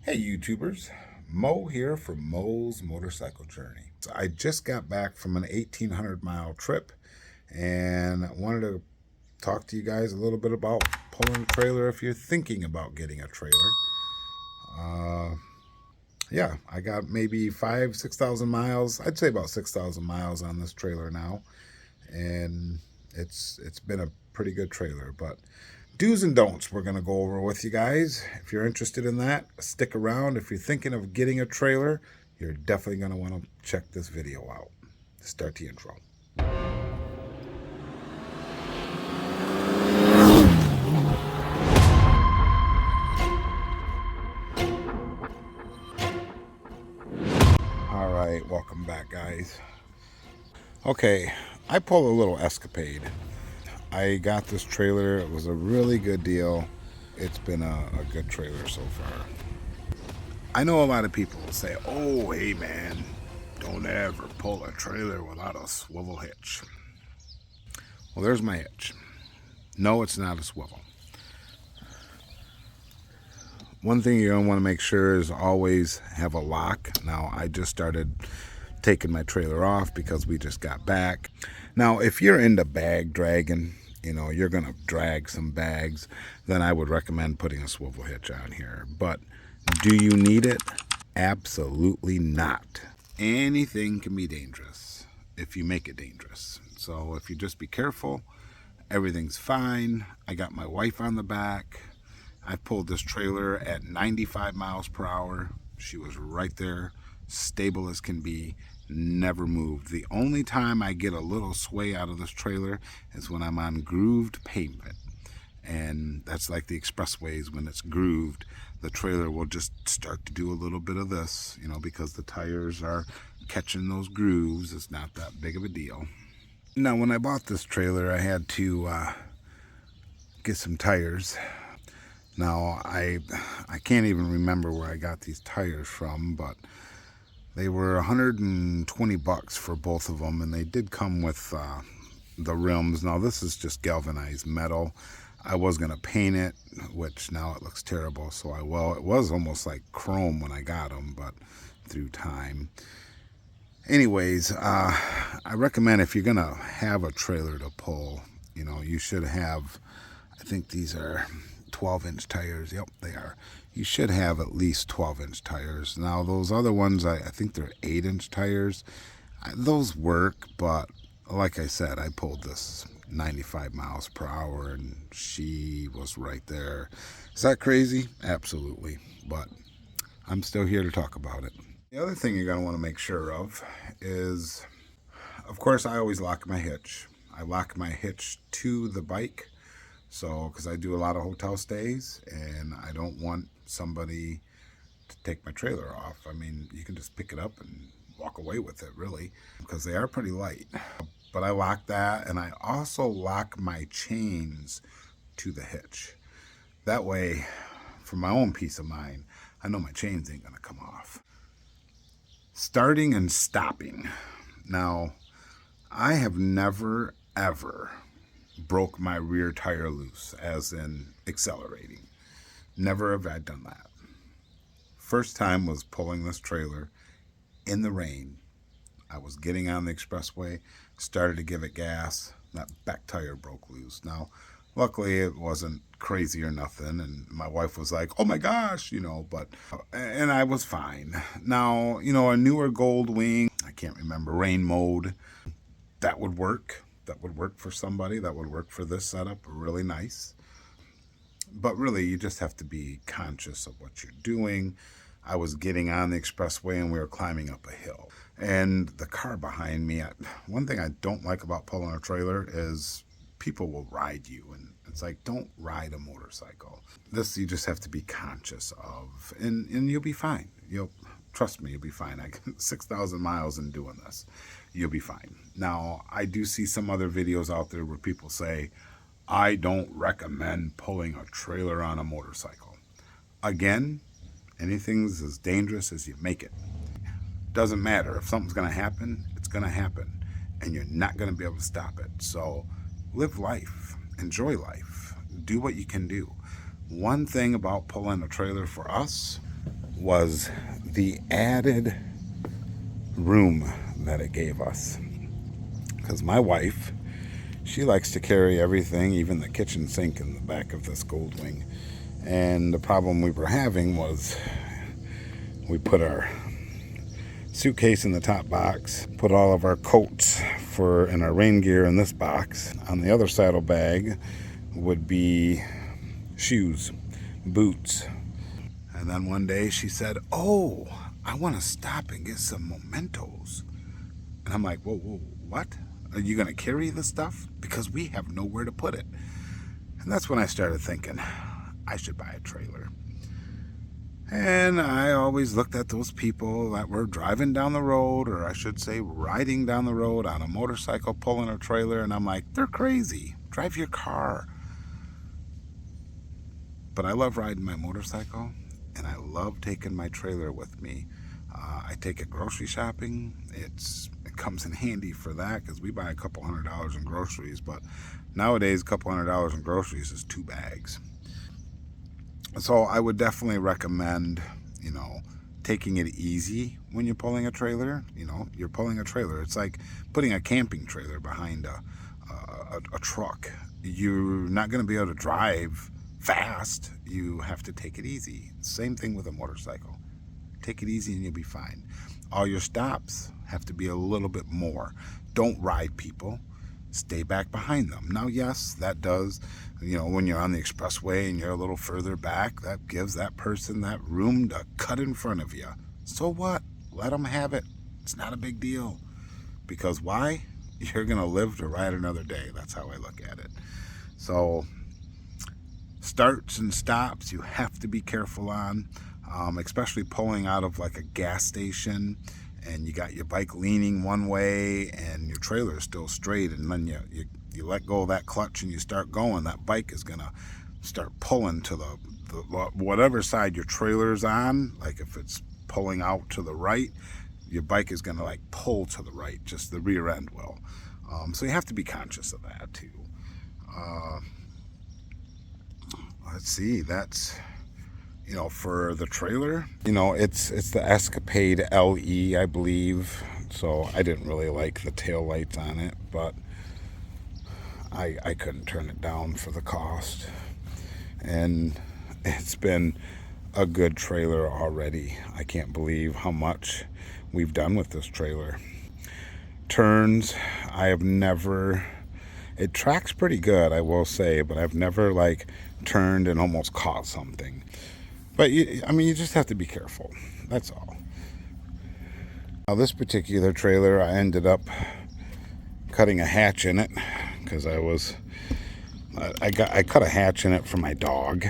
Hey YouTubers, Mo here from Mo's Motorcycle Journey. So I just got back from an 1,800-mile trip and I wanted to talk to you guys a little bit about pulling a trailer if you're thinking about getting a trailer. Yeah, I got maybe 6,000 miles. I'd say about 6,000 miles on this trailer now, and it's been a pretty good trailer. But do's and don'ts we're going to go over with you guys. If you're interested in that, stick around. If you're thinking of getting a trailer, you're definitely going to want to check this video out. Start the intro. All right, welcome back, guys. Okay, I pulled a little Escapade. I got this trailer. It was a really good deal. It's been a good trailer so far. I know a lot of people will say, oh, hey man, don't ever pull a trailer without a swivel hitch. Well, there's my hitch. No, it's not a swivel. One thing you're going to want to make sure is always have a lock. Now, I just started taking my trailer off because we just got back. Now, if you're into bag dragging, you're going to drag some bags, then I would recommend putting a swivel hitch on here. But do you need it? Absolutely not. Anything can be dangerous if you make it dangerous. So if you just be careful, everything's fine. I got my wife on the back. I pulled this trailer at 95 miles per hour. She was right there, stable as can be, never moved. The only time I get a little sway out of this trailer is when I'm on grooved pavement. And that's like the expressways. When it's grooved, the trailer will just start to do a little bit of this, because the tires are catching those grooves. It's not that big of a deal. Now, when I bought this trailer, I had to get some tires. Now, I can't even remember where I got these tires from, but they were $120 for both of them, and they did come with the rims. Now, this is just galvanized metal. I was going to paint it, which now it looks terrible, so I will. It was almost like chrome when I got them, but through time. Anyways, I recommend if you're going to have a trailer to pull, you should have, I think these are 12-inch tires. Yep, they are. You should have at least 12-inch tires. Now, those other ones, I think they're 8-inch tires. Those work, but like I said, I pulled this 95 miles per hour, and she was right there. Is that crazy? Absolutely. But I'm still here to talk about it. The other thing you're going to want to make sure of is, of course, I always lock my hitch. I lock my hitch to the bike. So, because I do a lot of hotel stays, and I don't want somebody to take my trailer off. I mean, you can just pick it up and walk away with it, really, because they are pretty light. But I lock that, and I also lock my chains to the hitch. That way, for my own peace of mind, I know my chains ain't going to come off. Starting and stopping. Now, I have never, ever broke my rear tire loose, as in accelerating. Never have I done that. First time was pulling this trailer in the rain. I was getting on the expressway, started to give it gas, that back tire broke loose. Now, luckily it wasn't crazy or nothing, and my wife was like, oh my gosh, and I was fine. Now, a newer Goldwing, I can't remember, rain mode, that would work. That would work for somebody. That would work for this setup. Really nice. But really, you just have to be conscious of what you're doing. I was getting on the expressway and we were climbing up a hill. And the car behind me, one thing I don't like about pulling a trailer is people will ride you. And it's like, don't ride a motorcycle. This you just have to be conscious of. And you'll be fine. Trust me, you'll be fine. I got 6,000 miles in doing this. You'll be fine. Now, I do see some other videos out there where people say, I don't recommend pulling a trailer on a motorcycle. Again, anything's as dangerous as you make it. Doesn't matter. If something's going to happen, it's going to happen. And you're not going to be able to stop it. So live life. Enjoy life. Do what you can do. One thing about pulling a trailer for us, was the added room that it gave us. Because my wife, she likes to carry everything, even the kitchen sink, in the back of this Goldwing. And the problem we were having was we put our suitcase in the top box, put all of our coats and our rain gear in this box. On the other saddlebag would be shoes, boots. And then one day she said, "Oh, I want to stop and get some mementos." And I'm like, whoa, what? Are you going to carry the stuff? Because we have nowhere to put it. And that's when I started thinking, I should buy a trailer. And I always looked at those people that were driving down the road, or I should say riding down the road on a motorcycle pulling a trailer, and I'm like, they're crazy. Drive your car. But I love riding my motorcycle, and I love taking my trailer with me. I take it grocery shopping. It comes in handy for that because we buy a couple $100 in groceries, but nowadays a couple $100 in groceries is 2 bags. So I would definitely recommend, taking it easy when you're pulling a trailer. You're pulling a trailer. It's like putting a camping trailer behind a truck. You're not going to be able to drive fast. You have to take it easy. Same thing with a motorcycle. Take it easy and you'll be fine. All your stops have to be a little bit more. Don't ride people. Stay back behind them. Now, yes, that does, when you're on the expressway and you're a little further back, that gives that person that room to cut in front of you. So what? Let them have it. It's not a big deal. Because why? You're going to live to ride another day. That's how I look at it. So starts and stops you have to be careful on, especially pulling out of like a gas station and you got your bike leaning one way and your trailer is still straight, and then you let go of that clutch and you start going, that bike is going to start pulling to the whatever side your trailer's on. Like if it's pulling out to the right, your bike is going to like pull to the right, just the rear end will. So you have to be conscious of that too. Let's see, that's, for the trailer, it's the ESCAPADE LE, I believe. So I didn't really like the tail lights on it, but I couldn't turn it down for the cost. And it's been a good trailer already. I can't believe how much we've done with this trailer. Turns, it tracks pretty good, I will say, but I've never turned and almost caught something. But you just have to be careful. That's all. Now this particular trailer, I ended up cutting a hatch in it because I cut a hatch in it for my dog,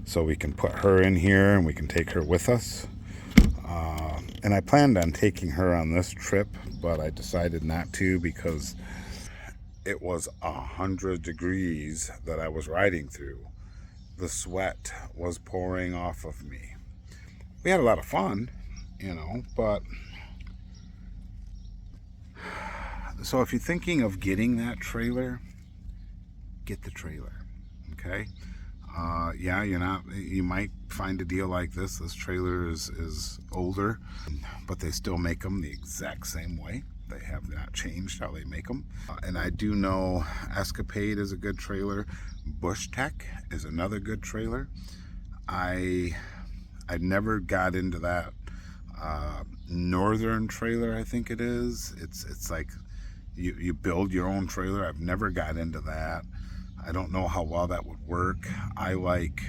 so we can put her in here and we can take her with us. And I planned on taking her on this trip, but I decided not to because it was 100 degrees that I was riding through. The sweat was pouring off of me. We had a lot of fun, but so if you're thinking of getting that trailer, get the trailer, okay? You might find a deal like this. This trailer is older, but they still make them the exact same way. They have not changed how they make them. And I do know ESCAPADE is a good trailer. Bush Tech is another good trailer. I never got into that northern trailer, I think it is. It's like you build your own trailer. I've never got into that. I don't know how well that would work. I like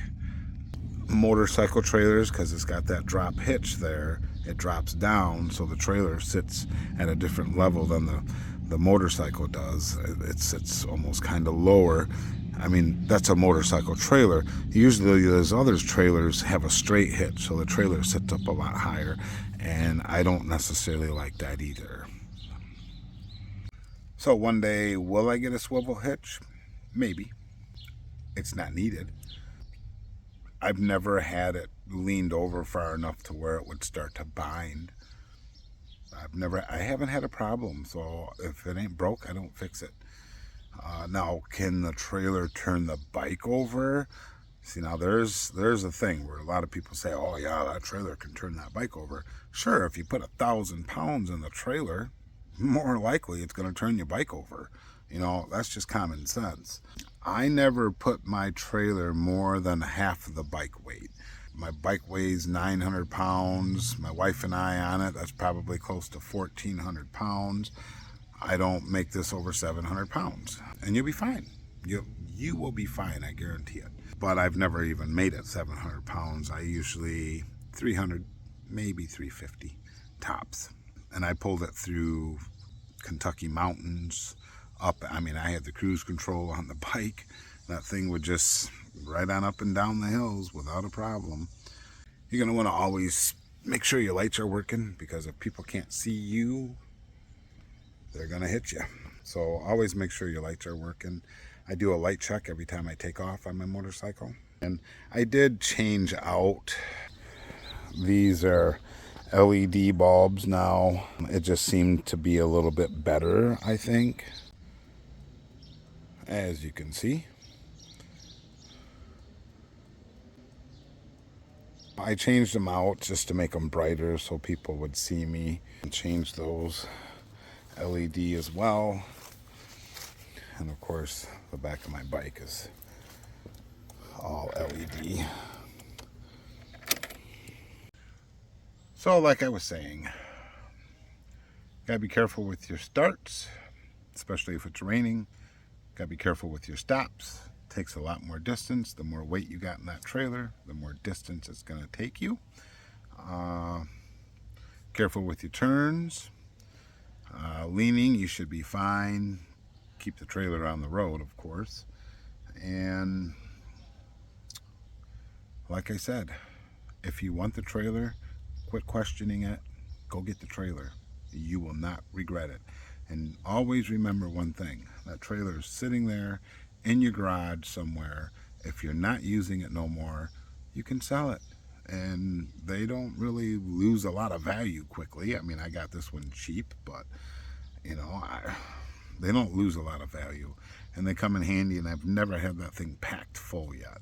motorcycle trailers because it's got that drop hitch there. It drops down, so the trailer sits at a different level than the motorcycle does. It sits almost kind of lower. That's a motorcycle trailer. Usually those other trailers have a straight hitch, so the trailer sits up a lot higher, and I don't necessarily like that either. So one day, will I get a swivel hitch? Maybe. It's not needed. I've never had it leaned over far enough to where it would start to bind. I haven't had a problem, so if it ain't broke, I don't fix it. Now, can the trailer turn the bike over? See, now there's a thing where a lot of people say, oh yeah, that trailer can turn that bike over. Sure, if you put 1,000 pounds in the trailer, more likely it's going to turn your bike over. You know, that's just common sense. I never put my trailer more than half of the bike weight. My bike weighs 900 pounds. My wife and I on it, that's probably close to 1,400 pounds. I don't make this over 700 pounds. And you'll be fine. You will be fine, I guarantee it. But I've never even made it 700 pounds. I usually 300, maybe 350 tops. And I pulled it through Kentucky mountains up. I mean, I had the cruise control on the bike. That thing would just right on up and down the hills without a problem. You're going to want to always make sure your lights are working, because if people can't see you, they're going to hit you. So always make sure your lights are working. I do a light check every time I take off on my motorcycle. And I did change out. These are LED bulbs now. It just seemed to be a little bit better, I think. As you can see. I changed them out just to make them brighter so people would see me. And change those LED as well. And of course, the back of my bike is all LED. So like I was saying, gotta be careful with your starts, especially if it's raining. Gotta be careful with your stops. It takes a lot more distance. The more weight you got in that trailer, the more distance it's gonna take you. Careful with your turns. Leaning, you should be fine. Keep the trailer on the road, of course. And like I said, if you want the trailer, quit questioning it. Go get the trailer. You will not regret it. And always remember one thing. That trailer is sitting there in your garage somewhere. If you're not using it no more, you can sell it. And they don't really lose a lot of value quickly. I mean, I got this one cheap, but you know, they don't lose a lot of value. And they come in handy, and I've never had that thing packed full yet.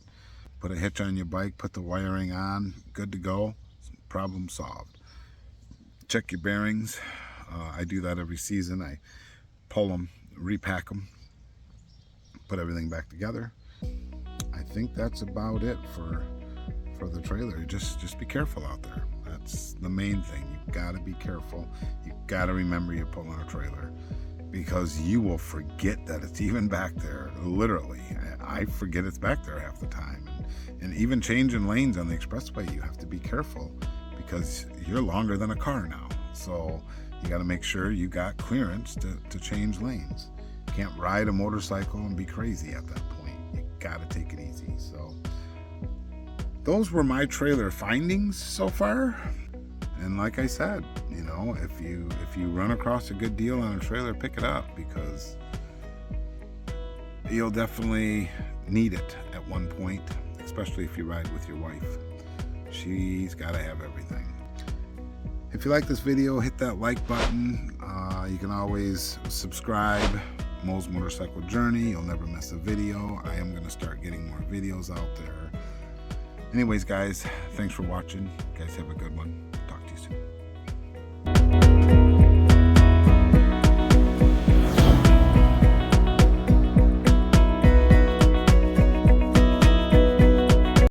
Put a hitch on your bike, put the wiring on, good to go, problem solved. Check your bearings. I do that every season. I pull them, repack them, put everything back together. I think that's about it for the trailer. Just be careful out there. That's the main thing. You gotta be careful. You gotta remember you're pulling a trailer, because you will forget that it's even back there. Literally, I forget it's back there half the time. And even changing lanes on the expressway, you have to be careful, because you're longer than a car now. So you got to make sure you got clearance to change lanes. You can't ride a motorcycle and be crazy at that point. You got to take it easy. So those were my trailer findings so far. And like I said, you know, if you run across a good deal on a trailer, pick it up, because you'll definitely need it at one point, especially if you ride with your wife. She's got to have everything. If you like this video, hit that like button. You can always subscribe. Mo's Motorcycle Journey. You'll never miss a video. I am going to start getting more videos out there. Anyways, guys, thanks for watching. You guys have a good one. Talk to you soon.